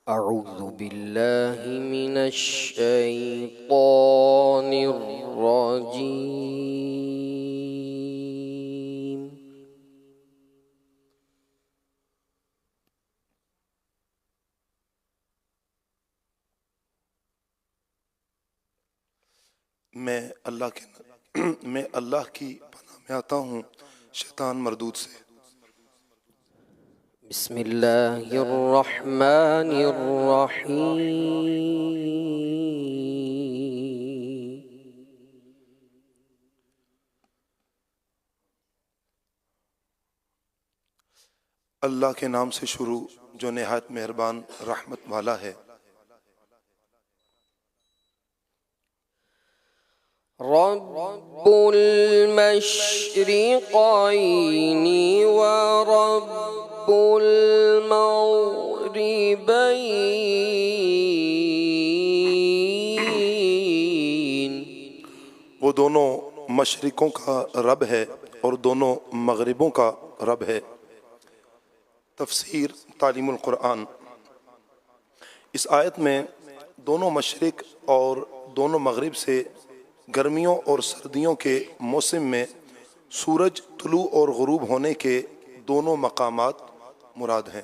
أعوذ بالله من الشيطان الرجيم. میں اللہ کی پناہ میں آتا ہوں شیطان مردود سے۔ بسم اللہ الرحمن الرحیم. اللہ کے نام سے شروع جو نہایت مہربان رحمت والا ہے۔ رب المشرقین ورب المغربین. وہ دونوں مشرقوں کا رب ہے اور دونوں مغربوں کا رب ہے۔ تفسیر تعلیم القرآن۔ اس آیت میں دونوں مشرق اور دونوں مغرب سے گرمیوں اور سردیوں کے موسم میں سورج طلوع اور غروب ہونے کے دونوں مقامات مراد ہیں۔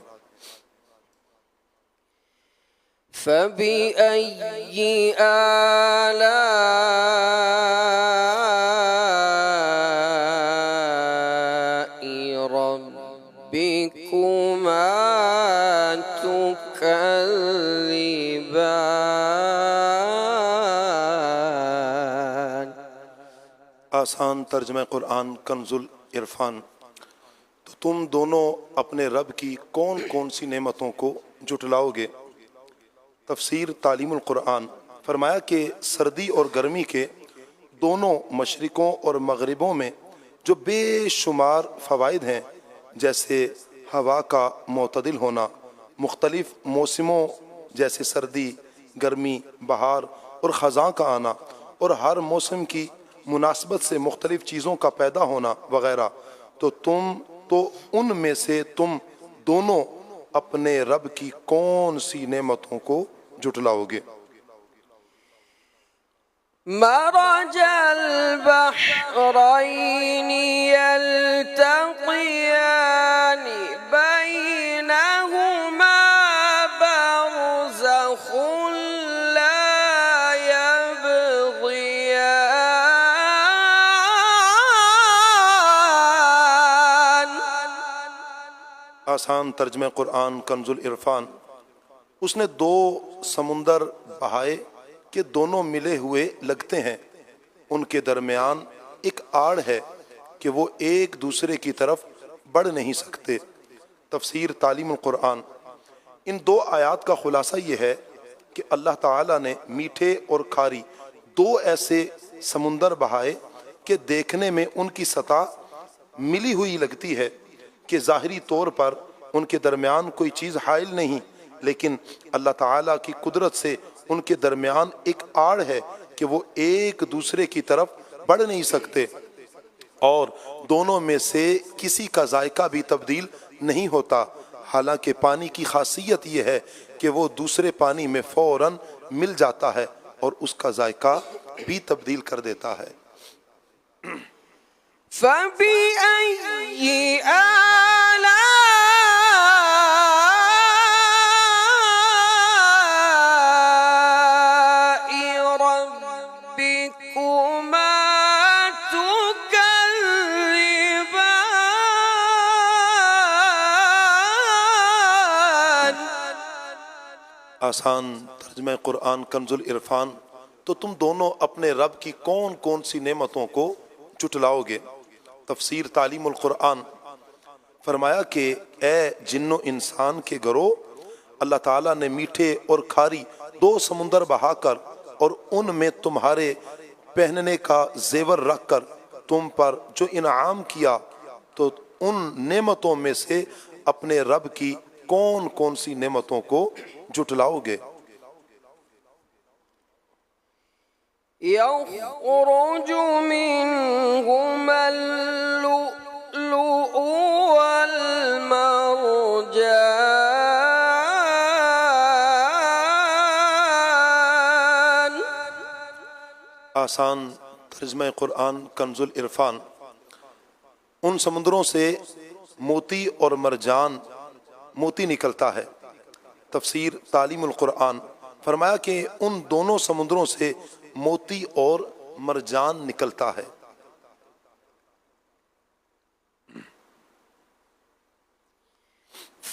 فَبِأَيِّ آلَاءِ رَبِّكُمَا تُكَذِّبَانِ. آسان ترجمہ قرآن کنز العرفان۔ تو تم دونوں اپنے رب کی کون کون سی نعمتوں کو جھٹلاؤ گے؟ تفسیر تعلیم القرآن۔ فرمایا کہ سردی اور گرمی کے دونوں مشرقوں اور مغربوں میں جو بے شمار فوائد ہیں، جیسے ہوا کا معتدل ہونا، مختلف موسموں جیسے سردی، گرمی، بہار اور خزاں کا آنا، اور ہر موسم کی مناسبت سے مختلف چیزوں کا پیدا ہونا وغیرہ، تو ان میں سے تم دونوں اپنے رب کی کون سی نعمتوں کو جھٹلاؤ گے؟ مرج البحرین یلتقیان بینہما برزخ لا یبغیان. آسان ترجمہ قرآن کنز العرفان۔ اس نے دو سمندر بہائے کہ دونوں ملے ہوئے لگتے ہیں، ان کے درمیان ایک آڑ ہے کہ وہ ایک دوسرے کی طرف بڑھ نہیں سکتے۔ تفسیر تعلیم القرآن۔ ان دو آیات کا خلاصہ یہ ہے کہ اللہ تعالیٰ نے میٹھے اور کھاری دو ایسے سمندر بہائے کہ دیکھنے میں ان کی سطح ملی ہوئی لگتی ہے، کہ ظاہری طور پر ان کے درمیان کوئی چیز حائل نہیں، لیکن اللہ تعالیٰ کی قدرت سے ان کے درمیان ایک آڑ ہے کہ وہ ایک دوسرے کی طرف بڑھ نہیں سکتے، اور دونوں میں سے کسی کا ذائقہ بھی تبدیل نہیں ہوتا، حالانکہ پانی کی خاصیت یہ ہے کہ وہ دوسرے پانی میں فوراً مل جاتا ہے اور اس کا ذائقہ بھی تبدیل کر دیتا ہے۔ فَبِأَيِّ آلَاءِ رَبِّكُمَا تُكَذِّبَانِ. آسان ترجمہ قرآن کنز العرفان۔ تو تم دونوں اپنے رب کی کون کون سی نعمتوں کو جھٹلاؤ گے؟ تفسیر تعلیم القرآن۔ فرمایا کہ اے جن و انسان کے گروہ، اللہ تعالیٰ نے میٹھے اور کھاری دو سمندر بہا کر اور ان میں تمہارے پہننے کا زیور رکھ کر تم پر جو انعام کیا، تو ان نعمتوں میں سے اپنے رب کی کون کون سی نعمتوں کو جھٹلاؤ گے؟ يخرج منهما اللؤلؤ والمرجان آسان ترجمہ قرآن کنز العرفان۔ ان سمندروں سے موتی اور مرجان، موتی نکلتا ہے۔ تفسیر تعلیم القرآن، فرمایا کہ ان دونوں سمندروں سے موتی اور مرجان نکلتا ہے۔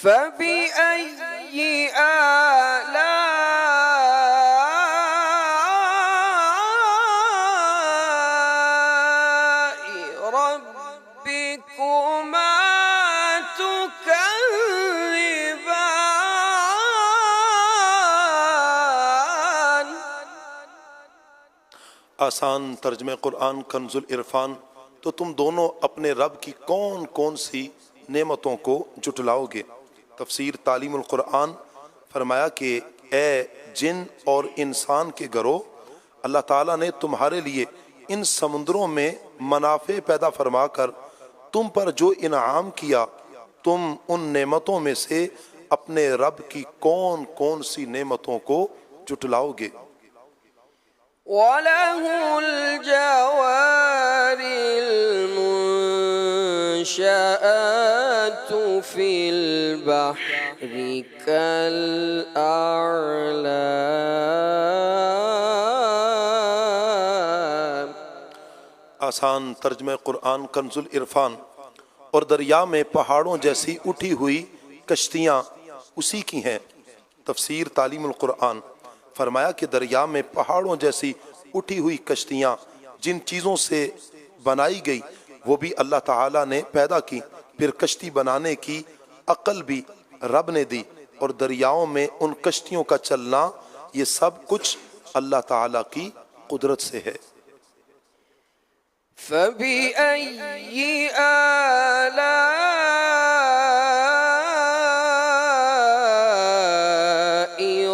فَبِأَيِّ آلاء ربكما تكذبان۔ آسان ترجمہ قرآن کنز العرفان، تو تم دونوں اپنے رب کی کون کون سی نعمتوں کو جھٹلاؤ گے۔ تفسیر تعلیم القرآن، فرمایا کہ اے جن اور انسان کے گروہ، اللہ تعالیٰ نے تمہارے لیے ان سمندروں میں منافع پیدا فرما کر تم پر جو انعام کیا، تم ان نعمتوں میں سے اپنے رب کی کون کون سی نعمتوں کو جھٹلاؤ گے۔ وَلَهُ الْجَوَارِ الْمُنشَآتُ فِي الْبَحْرِ كَالْأَعْلَامِ۔ آسان ترجمہ قرآن کنز العرفان، اور دریا میں پہاڑوں جیسی اٹھی ہوئی کشتیاں اسی کی ہیں۔ تفسیر تعلیم القرآن، فرمایا کہ دریا میں پہاڑوں جیسی اٹھی ہوئی کشتیاں جن چیزوں سے بنائی گئی وہ بھی اللہ تعالیٰ نے پیدا کی، پھر کشتی بنانے کی عقل بھی رب نے دی، اور دریاؤں میں ان کشتیوں کا چلنا، یہ سب کچھ اللہ تعالیٰ کی قدرت سے ہے۔ فَبِأَيِّ آلَاءِ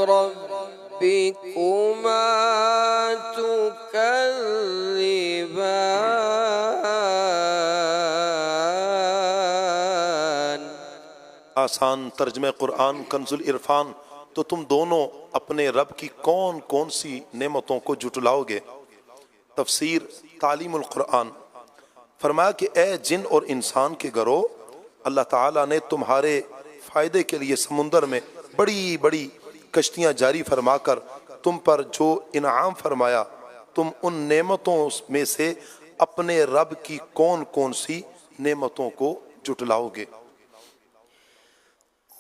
رَبِّكُمَا تُكَذِّبَانِ۔ آسان ترجمہ قرآن کنز العرفان، تو تم دونوں اپنے رب کی کون کون سی نعمتوں کو جھٹلاؤ گے۔ تفسیر تعلیم القرآن، فرمایا کہ اے جن اور انسان کے گروہ، اللہ تعالیٰ نے تمہارے فائدے کے لیے سمندر میں بڑی بڑی کشتیاں جاری فرما کر تم پر جو انعام فرمایا، تم ان نعمتوں میں سے اپنے رب کی کون کون سی نعمتوں کو جھٹلاؤ گے۔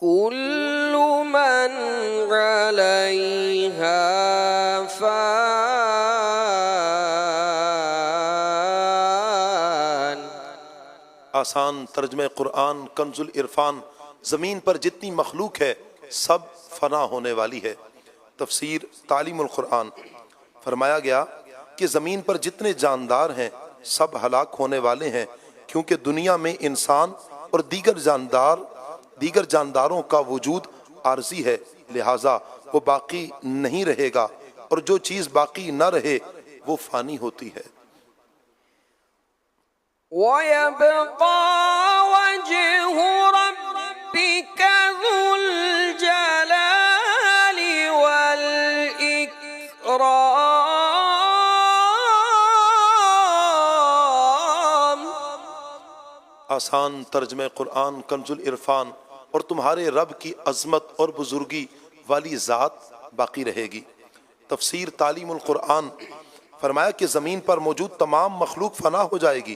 كل من عليها فان۔ آسان ترجمہ قرآن کنز العرفان، زمین پر جتنی مخلوق ہے سب فنا ہونے والی ہے۔ تفسیر تعلیم القرآن، فرمایا گیا کہ زمین پر جتنے جاندار ہیں سب ہلاک ہونے والے ہیں، کیونکہ دنیا میں انسان اور دیگر جانداروں کا وجود عارضی ہے، لہٰذا وہ باقی نہیں رہے گا، اور جو چیز باقی نہ رہے وہ فانی ہوتی ہے۔ وَيَبْقَى وَجْهُ رَبِّكَ ذُو الْجَلَالِ وَالْإِكْرَامِ۔ آسان ترجمہ قرآن کنز العرفان، اور تمہارے رب کی عظمت اور بزرگی والی ذات باقی رہے گی۔ تفسیر تعلیم القرآن، فرمایا کہ زمین پر موجود تمام مخلوق فنا ہو جائے گی،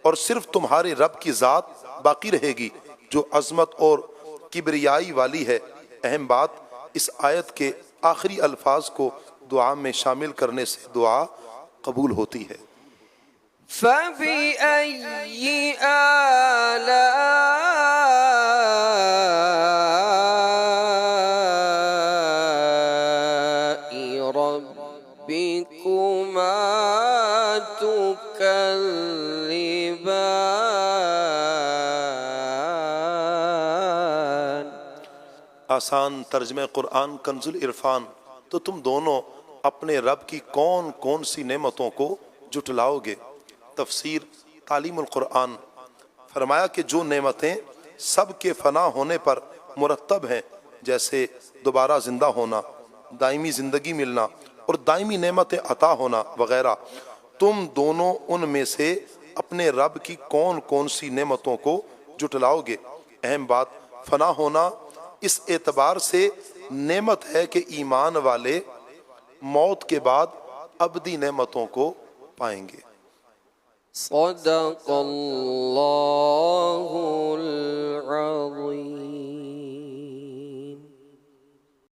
اور صرف تمہارے رب کی ذات باقی رہے گی جو عظمت اور کبریائی والی ہے۔ اہم بات، اس آیت کے آخری الفاظ کو دعا میں شامل کرنے سے دعا قبول ہوتی ہے۔ فَبِأَيِّ آلَاءِ رَبِّكُمَا تُكَذِّبَانِ۔ آسان ترجمہ قرآن کنز العرفان، تو تم دونوں اپنے رب کی کون کون سی نعمتوں کو جھٹلاؤ گے۔ تفسیر تعلیم القرآن، فرمایا کہ جو نعمتیں سب کے فنا ہونے پر مرتب ہیں، جیسے دوبارہ زندہ ہونا، دائمی زندگی ملنا، اور دائمی نعمت عطا ہونا وغیرہ، تم دونوں ان میں سے اپنے رب کی کون کون سی نعمتوں کو جٹلاؤ گے؟ اہم بات، فنا ہونا اس اعتبار سے نعمت ہے کہ ایمان والے موت کے بعد ابدی نعمتوں کو پائیں گے۔ صدق اللہ العظیم۔